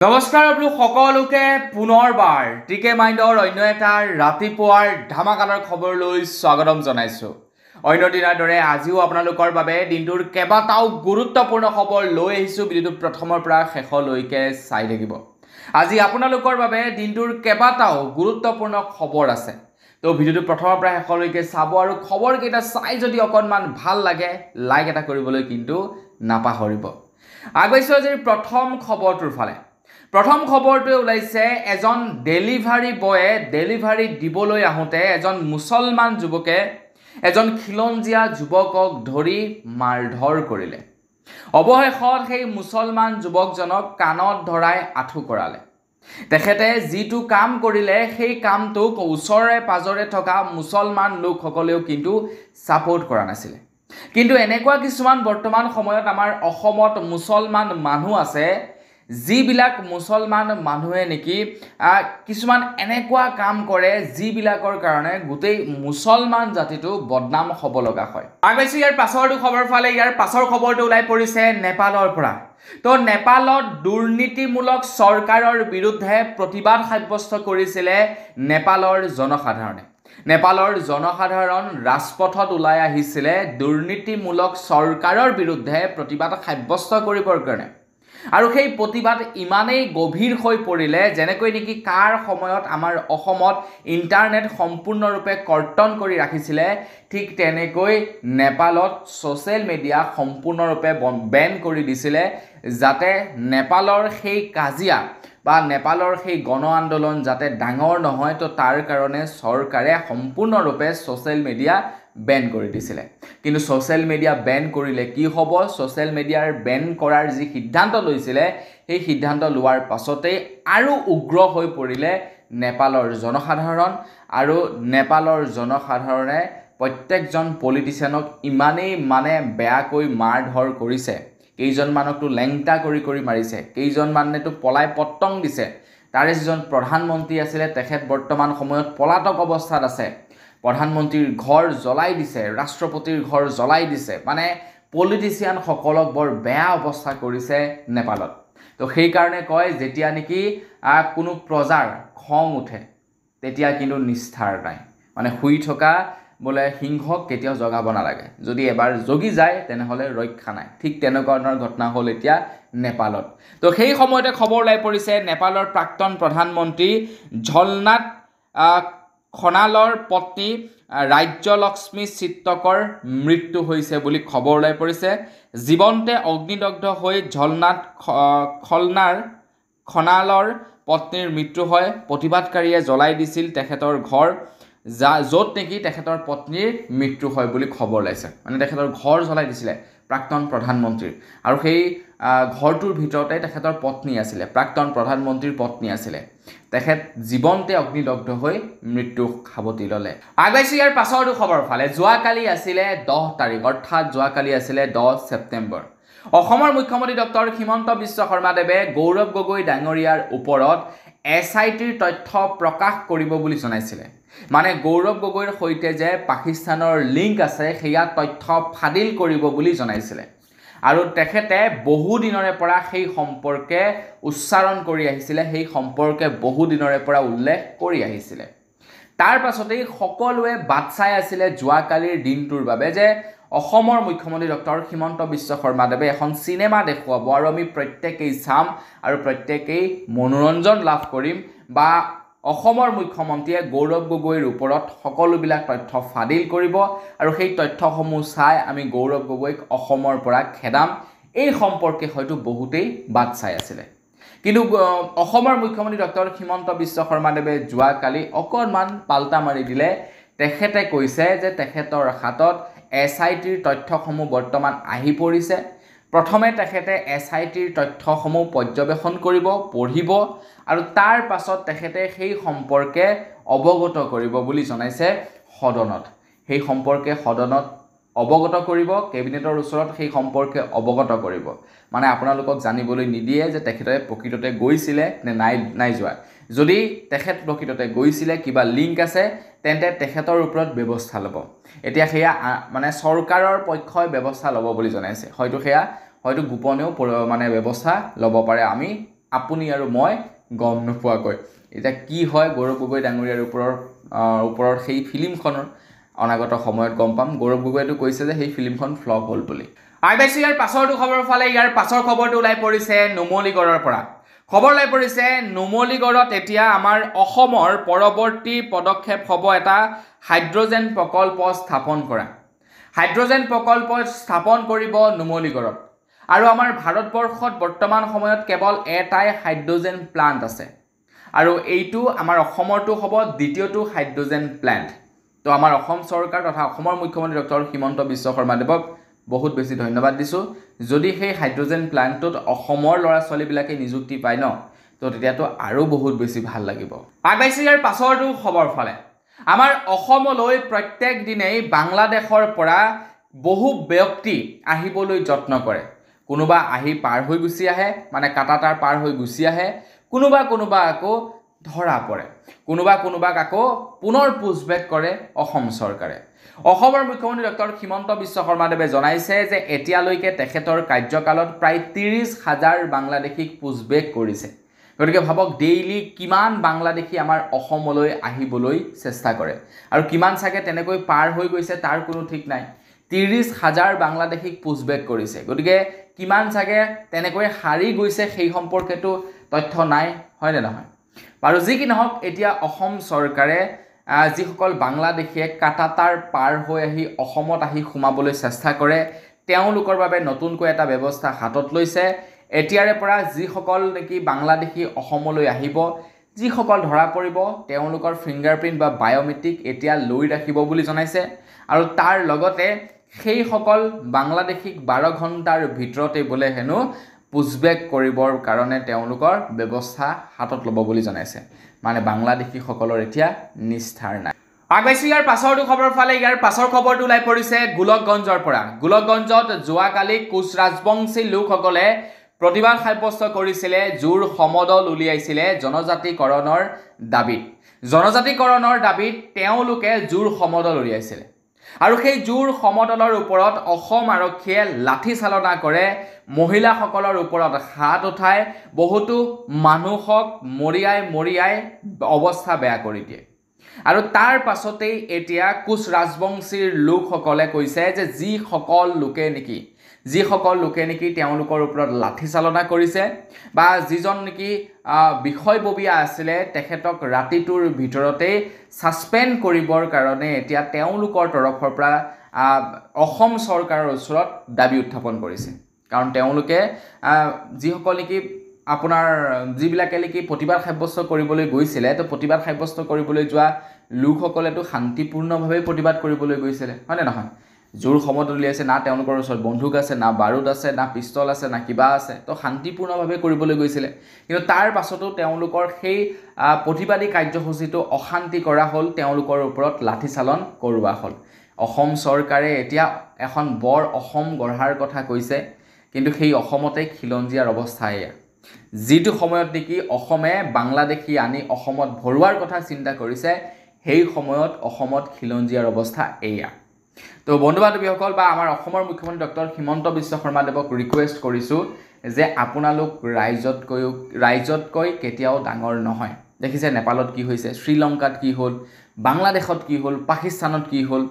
নমস্কাৰ আপোনালোক সকলোকে পুনৰবাৰ টিকে মাইণ্ডৰ অন্য এটা ৰাতিপুৱাৰ ধামাকাদাৰ খবৰলৈ স্বাগতম জনাইছোঁ। অন্য দিনৰ দৰে আজিও আপোনালোকৰ বাবে দিনটোৰ কেইবাটাও গুৰুত্বপূৰ্ণ খবৰ লৈ আহিছোঁ। ভিডিঅ'টো প্ৰথমৰ পৰা শেষলৈকে চাই থাকিব। আজি আপোনালোকৰ বাবে দিনটোৰ কেইবাটাও গুৰুত্বপূৰ্ণ খবৰ আছে। তো ভিডিঅ'টো প্ৰথমৰ পৰা শেষলৈকে চাব আৰু খবৰকেইটা চাই যদি অকণমান ভাল লাগে লাইক এটা কৰিবলৈ কিন্তু নাপাহৰিব। আগৈছোঁ আজিৰ প্ৰথম খবৰটোৰ ফালে। প্ৰথম খবৰটোৱে ওলাইছে এজন ডেলিভাৰী বয়ে ডেলিভাৰী দিবলৈ আহোঁতে এজন মুছলমান যুৱকে এজন খিলঞ্জীয়া যুৱকক ধৰি মাৰধৰ কৰিলে। অৱশেষত সেই মুছলমান যুৱকজনক কাণত ধৰাই আঁঠু কৰালে। তেখেতে যিটো কাম কৰিলে সেই কামটোক ওচৰে পাজৰে থকা মুছলমান লোকসকলেও কিন্তু ছাপোৰ্ট কৰা নাছিলে। কিন্তু এনেকুৱা কিছুমান বৰ্তমান সময়ত আমাৰ অসমত মুছলমান মানুহ আছে যিবিলাক মুছলমান মানুহে নেকি কিছুমান এনেকুৱা কাম কৰে যিবিলাকৰ কাৰণে গোটেই মুছলমান জাতিটো বদনাম হ'ব লগা হয়। আগৈছে ইয়াৰ পাছৰটো খবৰ ফালে। ইয়াৰ পাছৰ খবৰটো ওলাই পৰিছে নেপালৰ পৰা। তো নেপালত দুৰ্নীতিমূলক চৰকাৰৰ বিৰুদ্ধে প্ৰতিবাদ সাব্যস্ত কৰিছিলে নেপালৰ জনসাধাৰণে। নেপালৰ জনসাধাৰণ ৰাজপথত ওলাই আহিছিলে দুৰ্নীতিমূলক চৰকাৰৰ বিৰুদ্ধে প্ৰতিবাদ সাব্যস্ত কৰিবৰ কাৰণে। আৰু সেই প্ৰতিবাদ ইমানেই গভীৰ হৈ পৰিলে যেনেকৈ নেকি কাৰ সময়ত আমাৰ অসমত ইণ্টাৰনেট সম্পূৰ্ণৰূপে কৰ্তন কৰি ৰাখিছিলে ঠিক তেনেকৈ নেপালত ছ'চিয়েল মিডিয়া সম্পূৰ্ণৰূপে বেন কৰি দিছিলে, যাতে নেপালৰ সেই কাজিয়া বা নেপালৰ সেই গণ আন্দোলন যাতে ডাঙৰ নহয়। তো তাৰ কাৰণে চৰকাৰে সম্পূৰ্ণৰূপে ছ'চিয়েল মিডিয়া বেন কৰি দিছিলে। কিন্তু ছ'চিয়েল মিডিয়া বেন কৰিলে কি হ'ব? ছ'চিয়েল মিডিয়াৰ বেন কৰাৰ যি সিদ্ধান্ত লৈছিলে সেই সিদ্ধান্ত লোৱাৰ পাছতেই আৰু উগ্ৰ হৈ পৰিলে নেপালৰ জনসাধাৰণ। আৰু নেপালৰ জনসাধাৰণে প্ৰত্যেকজন পলিটিচিয়ানক ইমানেই বেয়াকৈ মাৰ ধৰ কৰিছে। কেইজনমানকতো লেংটা কৰি মাৰিছে, কেইজনমানেতো পলাই পত্তং দিছে। তাৰে যিজন প্ৰধানমন্ত্ৰী আছিলে তেখেত বৰ্তমান সময়ত পলাতক অৱস্থাত আছে। প্ৰধানমন্ত্ৰীৰ ঘৰ জ্বলাই দিছে, ৰাষ্ট্ৰপতিৰ ঘৰ জ্বলাই দিছে। পলিটিচিয়ানসকলক বৰ বেয়া অৱস্থা কৰিছে নেপালত। তো সেইকাৰণে কয় যেতিয়া নেকি কোনো প্ৰজাৰ খং উঠে তেতিয়া কিন্তু নিস্তাৰ নাই। শুই থকা বোলে সিংহক কেতিয়াও জগাব নালাগে, যদি এবাৰ জগি যায় তেনেহ'লে ৰক্ষা নাই। ঠিক তেনেকুৱা ধৰণৰ ঘটনা হ'ল এতিয়া নেপালত। তো সেই সময়তে খবৰ ওলাই পৰিছে নেপালৰ প্ৰাক্তন প্ৰধানমন্ত্ৰী ঝলনাথ খনালৰ পত্নী ৰাজ্যলক্ষ্মী চিত্তকৰ মৃত্যু হৈছে বুলি খবৰ ওলাই পৰিছে। জীৱন্তে অগ্নিদগ্ধ হৈ ঝলনাথ খনালৰ পত্নীৰ মৃত্যু হয়। প্ৰতিবাদকাৰীয়ে জ্বলাই দিছিল তেখেতৰ ঘৰ, য'ত নেকি তেখেতৰ পত্নীৰ মৃত্যু হয় বুলি খবৰ ওলাইছে। তেখেতৰ ঘৰ জ্বলাই দিছিলে প্ৰাক্তন প্ৰধানমন্ত্ৰীৰ, আৰু সেই ঘৰটোৰ ভিতৰতে তেখেতৰ পত্নী আছিলে, প্ৰাক্তন প্ৰধানমন্ত্ৰীৰ পত্নী আছিলে। তেখেত জীৱন্তে অগ্নিদগ্ধ হৈ মৃত্যু সাৱটি ল'লে। আগবাইছোঁ ইয়াৰ পাছৰটো খবৰ ফালে। যোৱাকালি আছিলে 10 তাৰিখ, অৰ্থাৎ যোৱাকালি আছিলে 10 ছেপ্টেম্বৰ। অসমৰ মুখ্যমন্ত্ৰী ডক্টৰ হিমন্ত বিশ্ব শৰ্মাদেৱে গৌৰৱ গগৈ ডাঙৰীয়াৰ ওপৰত SITৰ তথ্য প্ৰকাশ কৰিব বুলি জনাইছিলে। গৌৰৱ গগৈৰ সৈতে যে পাকিস্তানৰ লিংক আছে সেয়া তথ্য ফাদিল কৰিব বুলি জনাইছিলে। আৰু তেখেতে বহু দিনৰে পৰা সেই সম্পৰ্কে উচ্চাৰণ কৰি আহিছিলে, সেই সম্পৰ্কে বহু দিনৰে পৰা উল্লেখ কৰি আহিছিলে। তাৰ পাছতেই সকলোৱে বাট চাই আছিলে যোৱাকালিৰ দিনটোৰ বাবে যে অসমৰ মুখ্যমন্ত্ৰী ডক্টৰ হিমন্ত বিশ্ব শৰ্মাদেৱে এখন চিনেমা দেখুৱাব আৰু আমি প্ৰত্যেকেই চাম আৰু প্ৰত্যেকেই মনোৰঞ্জন লাভ কৰিম, বা অসমৰ মুখ্যমন্ত্ৰীয়ে গৌৰৱ গগৈৰ ওপৰত সকলোবিলাক তথ্য ফাদিল কৰিব আৰু সেই তথ্যসমূহ চাই আমি গৌৰৱ গগৈক অসমৰ পৰা খেদাম। এই সম্পৰ্কে হয়তো বহুতেই বাট চাই আছিলে। কিন্তু অসমৰ মুখ্যমন্ত্ৰী ডক্টৰ হিমন্ত বিশ্ব শৰ্মাদেৱে যোৱাকালি অকণমান পাল্টা মাৰি দিলে। তেখেতে কৈছে যে তেখেতৰ হাতত SITৰ তথ্যসমূহ বৰ্তমান আহি পৰিছে। প্ৰথমে তেখেতে SITৰ তথ্যসমূহ পৰ্যবেক্ষণ কৰিব, পঢ়িব, আৰু তাৰ পাছত তেখেতে সেই সম্পৰ্কে অৱগত কৰিব বুলি জনাইছে সদনত। সেই সম্পৰ্কে সদনত অৱগত কৰিব, কেবিনেটৰ ওচৰত সেই সম্পৰ্কে অৱগত কৰিব। আপোনালোকক জানিবলৈ নিদিয়ে যে তেখেতে প্ৰকৃততে গৈছিলে নে নাই যোৱা। যদি তেখেত প্ৰকৃততে গৈছিলে, কিবা লিংক আছে, তেন্তে তেখেতৰ ওপৰত ব্যৱস্থা ল'ব। এতিয়া সেয়া চৰকাৰৰ পক্ষই ব্যৱস্থা ল'ব বুলি জনাইছে। হয়তো সেয়া হয়তো গোপনেও ব্যৱস্থা ল'ব পাৰে, আমি আপুনি আৰু মই গম নোপোৱাকৈ। এতিয়া কি হয় গৌৰৱ গগৈ ডাঙৰীয়াৰ ওপৰত সেই ফিল্মখনৰ অনাগত সময়ত গম পাম। গৌৰৱ গগৈটো কৈছে যে সেই ফিল্মখন ফ্লপ হ'ল বুলি। আইবাইছি ইয়াৰ পাছৰটো খবৰৰ ফালে। ইয়াৰ পাছৰ খবৰটো ওলাই পৰিছে নুমলীগড়ৰ পৰা। খবৰ ওলাই পৰিছে নুমলীগড়ত এতিয়া আমাৰ অসমৰ পৰৱৰ্তী পদক্ষেপ হ'ব এটা হাইড্ৰজেন প্ৰকল্প স্থাপন কৰা। হাইড্ৰজেন প্ৰকল্প স্থাপন কৰিব নুমলীগড়ত। আৰু আমাৰ ভাৰতবৰ্ষত বৰ্তমান সময়ত কেৱল এটাই হাইড্ৰজেন প্লান্ট আছে, আৰু এইটো আমাৰ অসমৰটো হ'ব দ্বিতীয়টো হাইড্ৰজেন প্লান্ট। তো আমাৰ অসম চৰকাৰ তথা অসমৰ মুখ্যমন্ত্ৰী ডক্টৰ হিমন্ত বিশ্ব শৰ্মা দেৱক বহুত বেছি ধন্যবাদ দিছোঁ। যদি সেই হাইড্ৰজেন প্লান্টটোত অসমৰ ল'ৰা ছোৱালীবিলাকে নিযুক্তি পায় ন, তো তেতিয়াতো আৰু বহুত বেছি ভাল লাগিব। আগবাইছে ইয়াৰ পাছৰটো খবৰ ফালে। আমাৰ অসমলৈ প্ৰত্যেক দিনেই বাংলাদেশৰ পৰা বহু ব্যক্তি আহিবলৈ যত্ন কৰে। কোনোবা আহি পাৰ হৈ গুচি আহে, মানে কাটাতাৰ পাৰ হৈ গুচি আহে। কোনোবা আকৌ ধৰা পৰে। কোনোবাক আকৌ পুনৰ পুছবেক কৰে অসম চৰকাৰে। অসমৰ মুখ্যমন্ত্ৰী ডক্টৰ হিমন্ত বিশ্ব শৰ্মাদেৱে জনাইছে যে এতিয়ালৈকে তেখেতৰ কাৰ্যকালত প্ৰায় 30,000 বাংলাদেশীক পুছবেক কৰিছে। গতিকে ভাবক ডেইলি কিমান বাংলাদেশী আমাৰ অসমলৈ আহিবলৈ চেষ্টা কৰে, আৰু কিমান চাগে তেনেকৈ পাৰ হৈ গৈছে তাৰ কোনো ঠিক নাই। 30,000 বাংলাদেশীক পুছবেক কৰিছে। গতিকে কিমান চাগে তেনেকৈ হাৰি গৈছে সেই সম্পৰ্কেতো তথ্য নাই, হয়নে নহয়? বাৰু যি কি নহওক, এতিয়া অসম চৰকাৰে যিসকল বাংলাদেশীয়ে কাটাতাৰ পাৰ হৈ আহি অসমত আহি সোমাবলৈ চেষ্টা কৰে, তেওঁলোকৰ বাবে নতুনকৈ এটা ব্যৱস্থা হাতত লৈছে। এতিয়াৰে পৰা যিসকল নেকি বাংলাদেশী অসমলৈ আহিব, যিসকল ধৰা পৰিব, তেওঁলোকৰ ফিংগাৰপ্ৰিণ্ট বা বায়'মেট্ৰিক এতিয়া লৈ ৰাখিব বুলি জনাইছে। আৰু তাৰ লগতে সেইসকল বাংলাদেশীক 12 ঘণ্টাৰ ভিতৰতে বোলে হেনো পুছবেক কৰিবৰ কাৰণে তেওঁলোকৰ ব্যৱস্থা হাতত ল'ব বুলি জনাইছে। মানে বাংলাদেশীসকলৰ এতিয়া নিস্তাৰ নাই। আগবাইছে ইয়াৰ পাছৰটো খবৰ ফালে। ইয়াৰ পাছৰ খবৰটো ওলাই পৰিছে গোলকগঞ্জৰ পৰা। গোলকগঞ্জত যোৱাকালি কোচ ৰাজবংশী লোকসকলে প্ৰতিবাদ সাব্যস্ত কৰিছিলে, জোৰ সমদল উলিয়াইছিলে জনজাতিকৰণৰ দাবীত। জনজাতিকৰণৰ দাবীত তেওঁলোকে জোৰ সমদল উলিয়াইছিলে, আৰু সেই জোৰ সমদলৰ ওপৰত অসম আৰক্ষীয়ে লাঠি চালনা কৰে, মহিলাসকলৰ ওপৰত হাত উঠায়, বহুতো মানুহক মৰিয়াই অৱস্থা বেয়া কৰি দিয়ে। আৰু তাৰ পাছতেই এতিয়া কোচ ৰাজবংশীৰ লোকসকলে কৈছে যে যিসকল লোকে নেকি তেওঁলোকৰ ওপৰত লাঠি চালনা কৰিছে, বা যিজন নেকি বিষয়ববীয়া আছিলে, তেখেতক ৰাতিটোৰ ভিতৰতেই ছাছপেণ্ড কৰিবৰ কাৰণে এতিয়া তেওঁলোকৰ তৰফৰ পৰা অসম চৰকাৰৰ ওচৰত দাবী উত্থাপন কৰিছে। কাৰণ তেওঁলোকে যিসকল নেকি যিবিলাকে নেকি প্ৰতিবাদ সাব্যস্ত কৰিবলৈ গৈছিলে, তো প্ৰতিবাদ সাব্যস্ত কৰিবলৈ যোৱা লোকসকলেতো শান্তিপূৰ্ণভাৱে প্ৰতিবাদ কৰিবলৈ গৈছিলে, হয়নে নহয়? জোৰ সমদল উলিয়াইছে, না তেওঁলোকৰ ওচৰত বন্দুক আছে, না বাৰুদ আছে, না পিষ্টল আছে, না কিবা আছে, তো শান্তিপূৰ্ণভাৱে কৰিবলৈ গৈছিলে। কিন্তু তাৰ পাছতো তেওঁলোকৰ সেই প্ৰতিবাদী কাৰ্যসূচীটো অশান্তি কৰা হ'ল, তেওঁলোকৰ ওপৰত লাঠিচালন কৰোৱা হ'ল। অসম চৰকাৰে এতিয়া এখন বৰ অসম গঢ়াৰ কথা কৈছে, কিন্তু সেই অসমতে খিলঞ্জীয়াৰ অৱস্থা এয়া। যিটো সময়ত নেকি অসমে বাংলাদেশী আনি অসমত ভৰোৱাৰ কথা চিন্তা কৰিছে, সেই সময়ত অসমত খিলঞ্জীয়াৰ অৱস্থা এয়া। তো বন্ধু বান্ধৱীসকল, বা আমাৰ অসমৰ মুখ্যমন্ত্ৰী ডক্টৰ হিমন্ত বিশ্ব শৰ্মাদেৱক ৰিকুৱেষ্ট কৰিছোঁ যে আপোনালোক ৰাইজতকৈ কেতিয়াও ডাঙৰ নহয়। দেখিছে নেপালত কি হৈছে, শ্ৰীলংকাত কি হ'ল, বাংলাদেশত কি হ'ল, পাকিস্তানত কি হ'ল।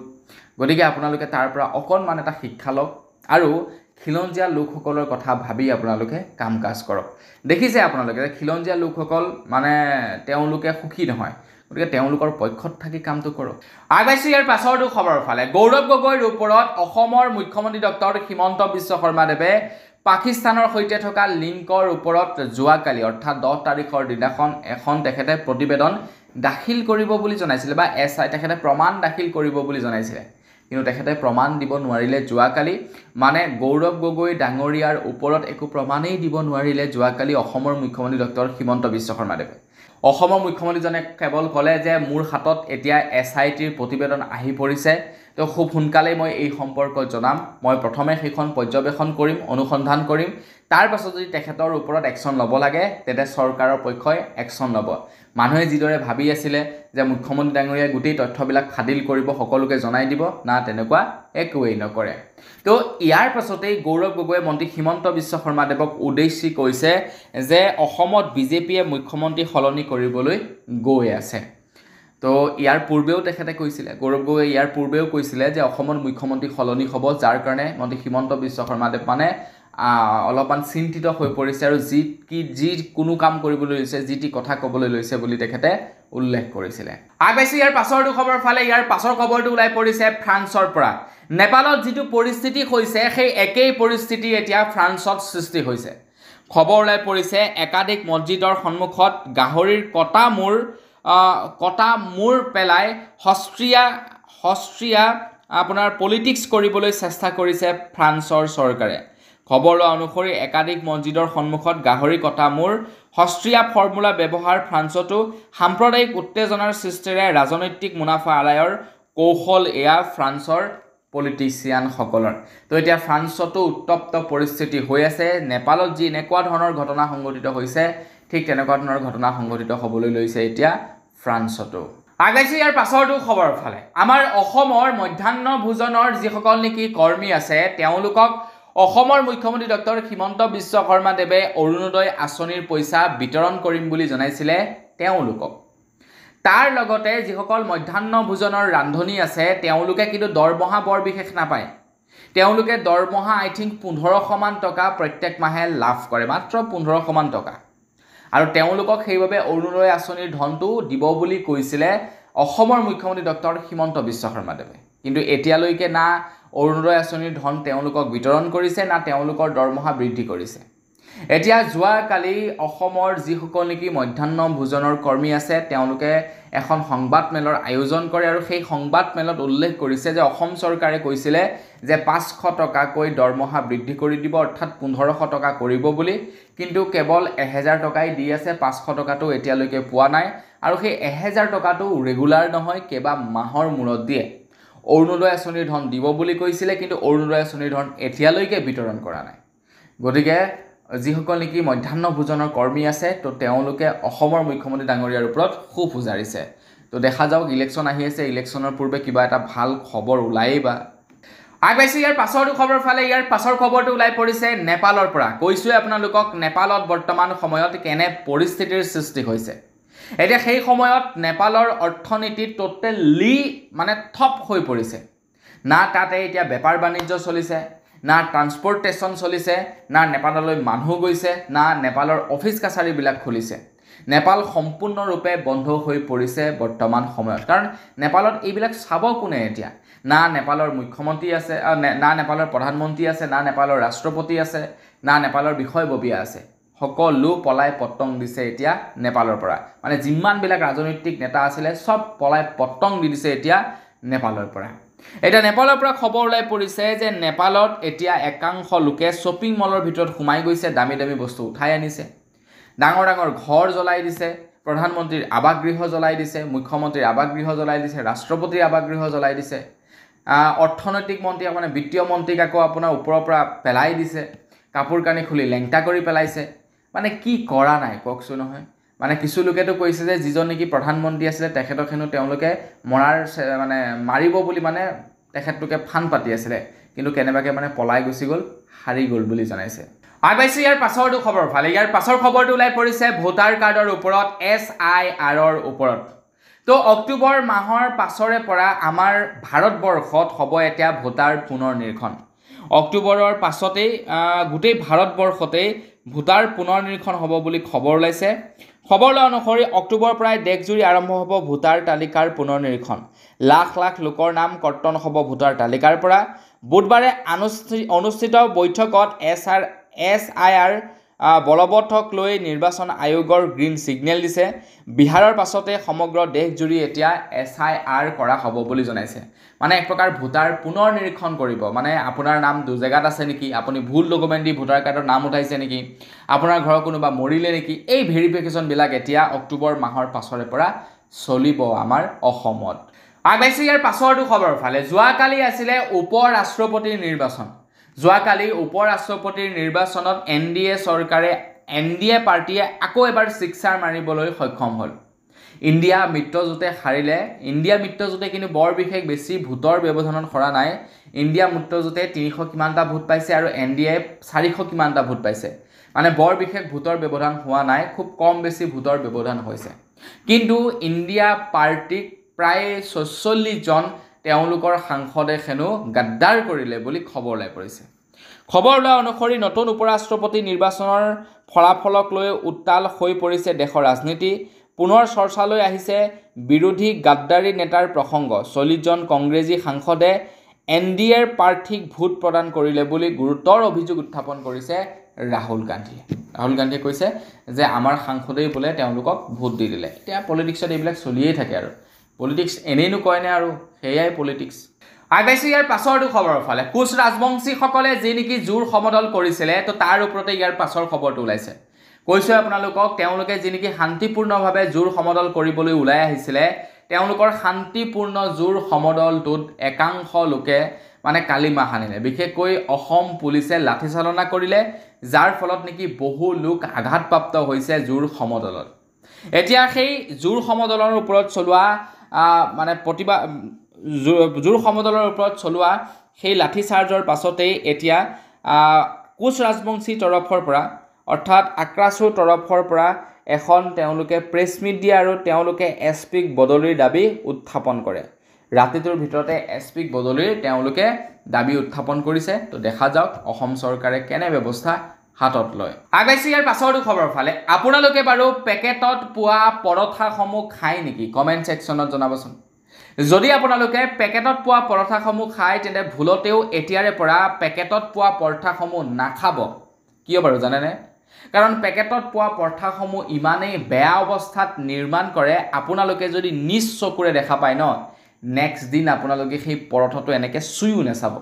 গতিকে আপোনালোকে তাৰ পৰা অকণমান এটা শিক্ষা লওক, আৰু খিলঞ্জীয়া লোকসকলৰ কথা ভাবি আপোনালোকে কাম কাজ কৰক। দেখিছে আপোনালোকে খিলঞ্জীয়া লোকসকল মানে তেওঁলোকে সুখী নহয়, গতিকে তেওঁলোকৰ পক্ষত থাকি কামটো কৰক। আগবাইছে ইয়াৰ পাছৰটো খবৰৰ ফালে। গৌৰৱ গগৈৰ ওপৰত অসমৰ মুখ্যমন্ত্ৰী ডক্টৰ হিমন্ত বিশ্ব শৰ্মাদেৱে পাকিস্তানৰ সৈতে থকা লিংকৰ ওপৰত যোৱাকালি অৰ্থাৎ 10 তাৰিখৰ দিনাখন এখন তেখেতে প্ৰতিবেদন দাখিল কৰিব বুলি জনাইছিলে, বা তেখেতে প্ৰমাণ দাখিল কৰিব বুলি জনাইছিলে। কিন্তু তেখেতে প্ৰমাণ দিব নোৱাৰিলে যোৱাকালি। মানে গৌৰৱ গগৈ ডাঙৰীয়াৰ ওপৰত একো প্ৰমাণেই দিব নোৱাৰিলে যোৱাকালি অসমৰ মুখ্যমন্ত্ৰী ডক্টৰ হিমন্ত বিশ্ব শৰ্মাদেৱে। অসমৰ মুখ্যমন্ত্ৰীজনে কেৱল ক'লে যে মোৰ হাতত এতিয়া SITৰ প্ৰতিবেদন আহি পৰিছে, তো খুব সোনকালেই মই এই সম্পৰ্কত জনাম। মই প্ৰথমে সেইখন পৰ্যবেক্ষণ কৰিম, অনুসন্ধান কৰিম, তাৰ পাছত যদি তেখেতৰ ওপৰত একশ্যন ল'ব লাগে তেতিয়া চৰকাৰৰ পক্ষই একশ্যন ল'ব। মানুহে যিদৰে ভাবি আছিলে যে মুখ্যমন্ত্ৰী ডাঙৰীয়াই গোটেই তথ্যবিলাক ফাদিল কৰিব, সকলোকে জনাই দিব, না তেনেকুৱা একোৱেই নকৰে। তো ইয়াৰ পাছতেই গৌৰৱ গগৈয়ে মন্ত্ৰী হিমন্ত বিশ্ব শৰ্মাদেৱক উদ্দেশ্যি কৈছে যে অসমত বিজেপিয়ে মুখ্যমন্ত্ৰী সলনি কৰিবলৈ গৈ আছে। তো ইয়াৰ পূৰ্বেও তেখেতে কৈছিলে, গৌৰৱ গগৈয়ে ইয়াৰ পূৰ্বেও কৈছিলে যে অসমত মুখ্যমন্ত্ৰী সলনি হ'ব, যাৰ কাৰণে মন্ত্ৰী হিমন্ত বিশ্ব শৰ্মাদেৱ মানে অলপমান চিন্তিত হৈ পৰিছে আৰু যি কোনো কাম কৰিবলৈ লৈছে, যি কথা ক'বলৈ লৈছে বুলি তেখেতে উল্লেখ কৰিছিলে। আগবাইছে ইয়াৰ পাছৰটো খবৰ ফালে। ইয়াৰ পাছৰ খবৰটো ওলাই পৰিছে ফ্ৰান্সৰ পৰা। নেপালত যিটো পৰিস্থিতি হৈছে সেই একেই পৰিস্থিতি এতিয়া ফ্ৰান্সত সৃষ্টি হৈছে। খবৰ ওলাই পৰিছে একাধিক মছজিদৰ সন্মুখত গাহৰিৰ কটা মূৰ পেলাই সস্ত্ৰীয়া আপোনাৰ পলিটিক্স কৰিবলৈ চেষ্টা কৰিছে ফ্ৰান্সৰ চৰকাৰে। খবৰ লোৱা অনুসৰি একাধিক মছজিদৰ সন্মুখত গাহৰি কটা মূৰ সস্ত্ৰীয়া ফৰ্মুলা ব্যৱহাৰ ফ্ৰান্সতো সাম্প্ৰদায়িক উত্তেজনাৰ সৃষ্টিৰে ৰাজনৈতিক মুনাফা আদায়ৰ কৌশল এয়া ফ্ৰান্সৰ পলিটিচিয়ানসকলৰ। তো এতিয়া ফ্ৰান্সতো উত্তপ্ত পৰিস্থিতি হৈ আছে। নেপালত যি এনেকুৱা ধৰণৰ ঘটনা সংঘটিত হৈছে ঠিক তেনেকুৱা ধৰণৰ ঘটনা সংঘটিত হ'বলৈ লৈছে এতিয়া ফ্ৰান্সতো। আগবাইছে ইয়াৰ পাছৰটো খবৰ ফালে। আমাৰ অসমৰ মধ্যাহ্ন ভোজনৰ যিসকল নেকি কৰ্মী আছে তেওঁলোকক অসমৰ মুখ্যমন্ত্ৰী ডক্টৰ হিমন্ত বিশ্ব শৰ্মাদেৱে অৰুণোদয় আঁচনিৰ পইচা বিতৰণ কৰিম বুলি জনাইছিলে তেওঁলোকক। তাৰ লগতে যিসকল মধ্যাহ্ন ভোজনৰ ৰান্ধনি আছে তেওঁলোকে কিন্তু দৰমহা বৰ বিশেষ নাপায়। তেওঁলোকে দৰমহা আই থিংক 1500 মান টকা প্ৰত্যেক মাহে লাভ কৰে, মাত্ৰ 1500 মান টকা। আৰু তেওঁলোকক সেইবাবে অৰুণোদয় আঁচনিৰ ধনটো দিব বুলি কৈছিলে অসমৰ মুখ্যমন্ত্ৰী ডক্টৰ হিমন্ত বিশ্ব শৰ্মাদেৱে। কিন্তু এতিয়ালৈকে না অৰুণোদয় আঁচনিৰ ধন তেওঁলোকক বিতৰণ কৰিছে, না তেওঁলোকৰ দৰমহা বৃদ্ধি কৰিছে। এতিয়া যোৱাকালি অসমৰ যিসকল নেকি মধ্যাহ্ন ভোজনৰ কৰ্মী আছে তেওঁলোকে এখন সংবাদমেলৰ আয়োজন কৰে আৰু সেই সংবাদমেলত উল্লেখ কৰিছে যে অসম চৰকাৰে কৈছিলে যে 500 টকাকৈ দৰমহা বৃদ্ধি কৰি দিব, অৰ্থাৎ 1500 টকা কৰিব বুলি, কিন্তু কেৱল 1000 টকাই দি আছে, 500 টকাটো এতিয়ালৈকে পোৱা নাই। আৰু সেই 1000 টকাটো ৰেগুলাৰ নহয়, কেইবা মাহৰ মূৰত দিয়ে। অৰুণোদয় আঁচনিৰ ধন দিব বুলি কৈছিলে, কিন্তু অৰুণোদয় আঁচনিৰ ধন এতিয়ালৈকে বিতৰণ কৰা নাই। গতিকে যিসকল নেকি মধ্যাহ্ন ভোজনৰ কৰ্মী আছে তো তেওঁলোকে অসমৰ মুখ্যমন্ত্ৰী ডাঙৰীয়াৰ ওপৰত খুব উজাৰিছে। তো দেখা যাওক, ইলেকশ্যন আহি আছে, ইলেকশ্যনৰ পূৰ্বে কিবা এটা ভাল খবৰ ওলায়েই বা। আগবাইছে ইয়াৰ পাছৰটো খবৰ ফালে। ইয়াৰ পাছৰ খবৰটো ওলাই পৰিছে নেপালৰ পৰা। কৈছোৱে আপোনালোকক নেপালত বৰ্তমান সময়ত কেনে পৰিস্থিতিৰ সৃষ্টি হৈছে। এতিয়া সেই সময়ত নেপালৰ অৰ্থনীতি টোটেলি মানে ঠপ হৈ পৰিছে। না তাতে এতিয়া বেপাৰ বাণিজ্য চলিছে, না ট্ৰান্সপৰ্টেশ্যন চলিছে, না নেপাললৈ মানুহ গৈছে, না নেপালৰ অফিচ কাছাৰীবিলাক খুলিছে। নেপাল সম্পূৰ্ণৰূপে বন্ধ হৈ পৰিছে বৰ্তমান সময়ত। কাৰণ নেপালত এইবিলাক চাব কোনে এতিয়া? না নেপালৰ মুখ্যমন্ত্ৰী আছে, না নেপালৰ প্ৰধানমন্ত্ৰী আছে, না নেপালৰ ৰাষ্ট্ৰপতি আছে, না নেপালৰ বিষয়ববীয়া আছে। সকলো পলাই পত্তং দিছে এতিয়া নেপালৰ পৰা। মানে যিমানবিলাক ৰাজনৈতিক নেতা আছিলে চব পলাই পত্তং দি দিছে এতিয়া নেপালৰ পৰা। এতিয়া নেপালৰ পৰা খবৰ ওলাই পৰিছে যে নেপালত এতিয়া একাংশ লোকে শ্বপিং মলৰ ভিতৰত সোমাই গৈছে, দামী দামী বস্তু উঠাই আনিছে, ডাঙৰ ডাঙৰ ঘৰ জ্বলাই দিছে, প্ৰধানমন্ত্ৰীৰ আৱাসগৃহ জ্বলাই দিছে, মুখ্যমন্ত্ৰীৰ আৱাসগৃহ জ্বলাই দিছে, ৰাষ্ট্ৰপতিৰ আৱাসগৃহ জ্বলাই দিছে, অৰ্থনৈতিক মন্ত্ৰী মানে বিত্তীয় মন্ত্ৰীক আকৌ আপোনাৰ ওপৰৰ পৰা পেলাই দিছে, কাপোৰ কানি খুলি লেংটা কৰি পেলাইছে। মানে কি কৰা নাই কওকচোন নহয়। মানে কিছু লোকেতো কৈছে যে যিজন নেকি প্ৰধানমন্ত্ৰী আছিলে তেখেতক হেনো তেওঁলোকে মানে মাৰিব বুলি মানে তেখেতলোকে ফান পাতি আছিলে, কিন্তু কেনেবাকৈ মানে পলাই গুচি গ'ল, হাৰি গ'ল বুলি জনাইছে। আগবাইছে ইয়াৰ পাছৰটো খবৰ ফালে। ইয়াৰ পাছৰ খবৰটো ওলাই পৰিছে ভোটাৰ কাৰ্ডৰ ওপৰত, SIRৰ ওপৰত। তো অক্টোবৰ মাহৰ পাছৰে পৰা আমাৰ ভাৰতবৰ্ষত হ'ব এতিয়া ভোটাৰ পুনৰ নিৰীক্ষণ। অক্টোবৰৰ পাছতেই গোটেই ভাৰতবৰ্ষতেই ভোটাৰ পুনৰ নিৰীক্ষণ হ'ব বুলি খবৰ ওলাইছে। খবৰ লোৱা অনুসৰি অক্টোবৰৰ পৰাই দেশজুৰি আৰম্ভ হ'ব ভোটাৰ তালিকাৰ পুনৰ নিৰীক্ষণ। লাখ লাখ লোকৰ নাম কৰ্তন হ'ব ভোটাৰ তালিকাৰ পৰা। বুধবাৰে অনুষ্ঠিত বৈঠকত SIR বলবৎক লৈ নিৰ্বাচন আয়োগৰ গ্ৰীণ ছিগনেল দিছে বিহাৰৰ পাছতে সমগ্ৰ দেশজুৰি এতিয়া SIR কৰা হ'ব বুলি জনাইছে মানে এক প্ৰকাৰ ভোটাৰ পুনৰ নিৰীক্ষণ কৰিব মানে আপোনাৰ নাম দু জেগাত আছে নেকি আপুনি ভুল ডকুমেণ্ট দি ভোটাৰ কাৰ্ডৰ নাম উঠাইছে নেকি আপোনাৰ ঘৰৰ কোনোবা মৰিলে নেকি এই ভেৰিফিকেশ্যন বিলাক এতিয়া অক্টোবৰ মাহৰ পাছৰে পৰা চলিব আমাৰ অসমত আগবাইছে ইয়াৰ পাছৰটো খবৰ ফালে যোৱাকালি আছিলে উপ ৰাষ্ট্ৰপতিৰ নিৰ্বাচন যোৱাকালি উপ ৰাষ্ট্ৰপতিৰ নিৰ্বাচনত NDA চৰকাৰে NDA পাৰ্টিয়ে আকৌ এবাৰ চিক্সাৰ মাৰিবলৈ সক্ষম হ'ল ইণ্ডিয়া মিত্ৰজোঁটে হাৰিলে ইণ্ডিয়া মিত্ৰজোঁটে কিন্তু বৰ বিশেষ বেছি ভোটৰ ব্যৱধানত হৰা নাই ইণ্ডিয়া মিত্ৰজোঁটে 300 কিমানটা ভোট পাইছে আৰু NDA 400 কিমানটা ভোট পাইছে মানে বৰ বিশেষ ভোটৰ ব্যৱধান হোৱা নাই খুব কম বেছি ভোটৰ ব্যৱধান হৈছে কিন্তু ইণ্ডিয়া পাৰ্টিক প্ৰায় 46 জন তেওঁলোকৰ সাংসদে হেনো গাদ্দাৰ কৰিলে বুলি খবৰ ওলাই পৰিছে খবৰ লোৱা অনুসৰি নতুন উপৰাষ্ট্ৰপতি নিৰ্বাচনৰ ফলাফলক লৈ উত্তাল হৈ পৰিছে দেশৰ ৰাজনীতি পুনৰ চৰ্চালৈ আহিছে বিৰোধী গাদ্দাৰী নেতাৰ প্ৰসংগ 40 জন কংগ্ৰেছী সাংসদে NDAৰ প্ৰাৰ্থীক ভোট প্ৰদান কৰিলে বুলি গুৰুতৰ অভিযোগ উত্থাপন কৰিছে ৰাহুল গান্ধীয়ে কৈছে যে আমাৰ সাংসদেই বোলে তেওঁলোকক ভোট দি দিলে এতিয়া পলিটিক্সত এইবিলাক চলিয়েই থাকে আৰু পলিটিক্স এনেইনো কয় নে আৰু সেয়াই পলিটিক্স আগবাইছে ইয়াৰ পাছৰটো খবৰৰ ফালে কোচ ৰাজবংশীসকলে যি নেকি জোৰ সমদল কৰিছিলে তো তাৰ ওপৰতে ইয়াৰ পাছৰ খবৰটো ওলাইছে কৈছোঁ আপোনালোকক তেওঁলোকে যি নেকি শান্তিপূৰ্ণভাৱে জোৰ সমদল কৰিবলৈ ওলাই আহিছিলে তেওঁলোকৰ শান্তিপূৰ্ণ জোৰ সমদলটোত একাংশ লোকে মানে কালিমা হানিলে বিশেষকৈ অসম পুলিচে লাঠিচালনা কৰিলে যাৰ ফলত নেকি বহু লোক আঘাতপ্ৰাপ্ত হৈছে জোৰ সমদলত এতিয়া সেই জোৰ সমদলৰ ওপৰত চলোৱা মানে প্ৰতিবাদ জোৰ সমদলৰ ওপৰত চলোৱা সেই লাঠি চাৰ্জৰ পাছতেই এতিয়া কোচ ৰাজবংশী তৰফৰ পৰা অৰ্থাৎ আক্ৰাছুৰ তৰফৰ পৰা এখন তেওঁলোকে প্ৰেছ মিট দিয়ে আৰু তেওঁলোকে SPক বদলিৰ দাবী উত্থাপন কৰে ৰাতিটোৰ ভিতৰতে SPক বদলিৰ তেওঁলোকে দাবী উত্থাপন কৰিছে তো দেখা যাওক অসম চৰকাৰে কেনে ব্যৱস্থা হাতত লয় আগবাইছে ইয়াৰ পাছৰটো খবৰ ফালে আপোনালোকে বাৰু পেকেটত পোৱা পৰঠাসমূহ খায় নেকি কমেণ্ট ছেকশ্যনত জনাবচোন যদি আপোনালোকে পেকেটত পোৱা পৰঠাসমূহ খায় তেন্তে ভুলতেও এতিয়াৰে পৰা পেকেটত পোৱা পৰঠাসমূহ নাখাব কিয় বাৰু জানেনে কাৰণ পেকেটত পোৱা পৰঠাসমূহ ইমানেই বেয়া অৱস্থাত নিৰ্মাণ কৰে আপোনালোকে যদি নিজ চকুৰে দেখা পায় ন নেক্সট দিন আপোনালোকে সেই পৰঠাটো এনেকৈ চুইও নাচাব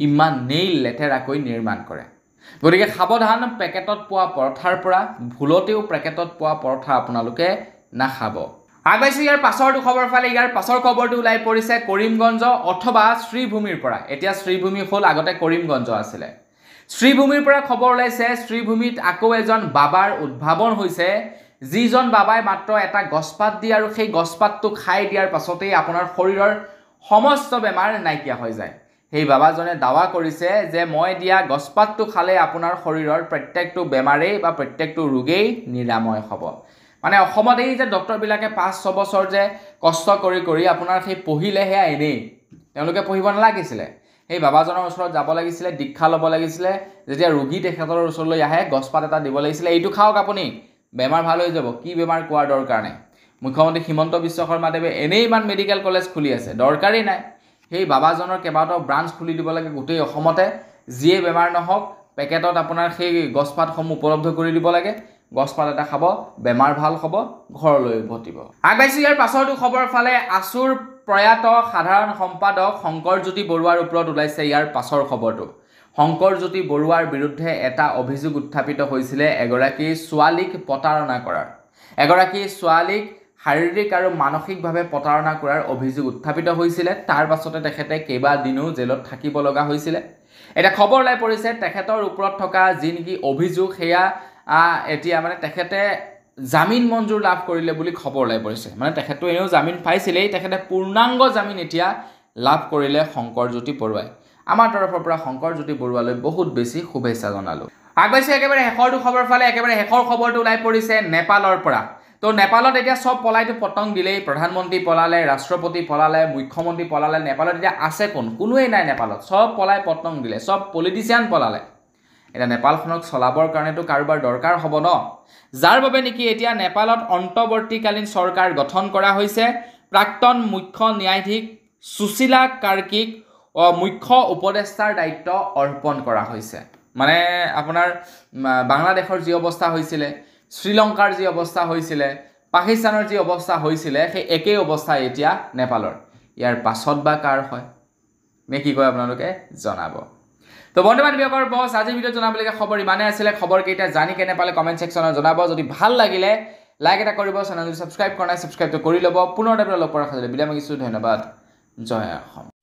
ইমানেই লেতেৰাকৈ নিৰ্মাণ কৰে গতিকে সাৱধান পেকেটত পোৱা পৰঠাৰ পৰা ভুলতেও পেকেটত পোৱা পৰঠা আপোনালোকে নাখাব আগবাইছে ইয়াৰ পাছৰটো খবৰ ফালে ইয়াৰ পাছৰ খবৰটো ওলাই পৰিছে কৰিমগঞ্জ অথবা শ্ৰীভূমিৰ পৰা এতিয়া শ্ৰীভূমি হ'ল আগতে কৰিমগঞ্জ আছিলে শ্ৰীভূমিৰ পৰা খবৰ ওলাইছে শ্ৰীভূমিত আকৌ এজন বাবাৰ উদ্ভাৱন হৈছে যিজন বাবাই মাত্ৰ এটা গছপাত দিয়ে আৰু সেই গছপাতটো খাই দিয়াৰ পাছতেই আপোনাৰ শৰীৰৰ সমস্ত বেমাৰ নাইকিয়া হৈ যায় সেই বাবাজনে দাৱা কৰিছে যে মই দিয়া গছপাতটো খালে আপোনাৰ শৰীৰৰ প্ৰত্যেকটো বেমাৰেই বা প্ৰত্যেকটো ৰোগেই নিৰাময় হ'ব মানে অসমত এই যে ডক্টৰবিলাকে 5-6 বছৰ যে কষ্ট কৰি আপোনাৰ সেই পঢ়িলেহে এনেই তেওঁলোকে পঢ়িব নালাগিছিলে সেই বাবাজনৰ ওচৰত যাব লাগিছিলে দীক্ষা ল'ব লাগিছিলে যেতিয়া ৰোগী তেখেতৰ ওচৰলৈ আহে গছপাত এটা দিব লাগিছিলে এইটো খাওক আপুনি বেমাৰ ভাল হৈ যাব কি বেমাৰ কোৱাৰ দৰকাৰ নাই মুখ্যমন্ত্ৰী হিমন্ত বিশ্ব শৰ্মাদেৱে এনেই ইমান মেডিকেল কলেজ খুলি আছে দৰকাৰেই নাই সেই বাবাজনৰ কেইবাটাও ব্ৰাঞ্চ খুলি দিব লাগে গোটেই অসমতে যিয়ে বেমাৰ নহওক পেকেটত আপোনাৰ সেই গছপাতসমূহ উপলব্ধ কৰি দিব লাগে গছপাত এটা খাব বেমাৰ ভাল হ'ব ঘৰলৈ উভতিব আগবাইছে ইয়াৰ পাছৰটো খবৰ ফালে আছুৰ প্ৰয়াত সাধাৰণ সম্পাদক শংকৰজ্যোতি বৰুৱাৰ ওপৰত ওলাইছে ইয়াৰ পাছৰ খবৰটো শংকৰজ্যোতি বৰুৱাৰ বিৰুদ্ধে এটা অভিযোগ উত্থাপিত হৈছিলে এগৰাকী ছোৱালীক প্ৰতাৰণা কৰাৰ এগৰাকী ছোৱালীক শাৰীৰিক আৰু মানসিকভাৱে প্ৰতাৰণা কৰাৰ অভিযোগ উত্থাপিত হৈছিলে তাৰ পাছতে তেখেতে কেইবাদিনো জেলত থাকিব লগা হৈছিলে এটা খবৰ ওলাই পৰিছে তেখেতৰ ওপৰত থকা যি নেকি অভিযোগ সেয়া এতিয়া মানে তেখেতে জামিন মঞ্জুৰ লাভ কৰিলে বুলি খবৰ ওলাই পৰিছে মানে তেখেতো এনেও জামিন পাইছিলেই তেখেতে পূৰ্ণাংগ জামিন এতিয়া লাভ কৰিলে শংকৰজ্যোতি বৰুৱাই আমাৰ তৰফৰ পৰা শংকৰজ্যোতি বৰুৱালৈ বহুত বেছি শুভেচ্ছা জনালোঁ আগবাইছে একেবাৰে শেষৰটো খবৰ ফালে একেবাৰে শেষৰ খবৰটো ওলাই পৰিছে নেপালৰ পৰা তো নেপালত এতিয়া সব পলাইটো পতং দিলেই প্ৰধানমন্ত্ৰী পলালে ৰাষ্ট্ৰপতি পলালে মুখ্যমন্ত্ৰী পলালে নেপালত এতিয়া আছে কোনোৱেই নাই নেপালত সব পলাই পতং দিলে সব পলিটিচিয়ান পলালে এটা নেপালখনক চলাবৰ কাৰণেতো কাৰোবাৰ দৰকাৰ হ'ব ন যাৰ বাবে নেকি এতিয়া নেপালত অন্তৰ্বৰ্তীকালীন চৰকাৰ গঠন কৰা হৈছে প্ৰাক্তন মুখ্য ন্যায়াধীশ সুশীলা কাৰ্কিক মুখ্য উপদেষ্টাৰ দায়িত্ব অৰ্পণ কৰা হৈছে মানে আপোনাৰ বাংলাদেশৰ যি অৱস্থা হৈছিলে, শ্ৰীলংকাৰ যি অৱস্থা হৈছিলে, পাকিস্তানৰ যি অৱস্থা হৈছিলে, সেই একেই অৱস্থা এতিয়া নেপালৰ। ইয়াৰ পাছত বা কাৰ হয় নে কি কয় আপোনালোকে জনাব। তো বন্ধু বান্ধৱীসকল বছ আজিৰ ভিডিঅ'ত জনাবলগীয়া খবৰ ইমানেই আছিলে। খবৰকেইটা জানি কেনে পালে কমেণ্ট ছেকশ্যনত জনাব। যদি ভাল লাগিলে লাইক এটা কৰিব, চেনেলটো ছাবস্ক্ৰাইব কৰা নাই ছাবস্ক্ৰাইবটো কৰি ল'ব। পুনৰ লগ পোৱাৰ আশা বিদায় মাগিছোঁ। ধন্যবাদ। জয় অসম।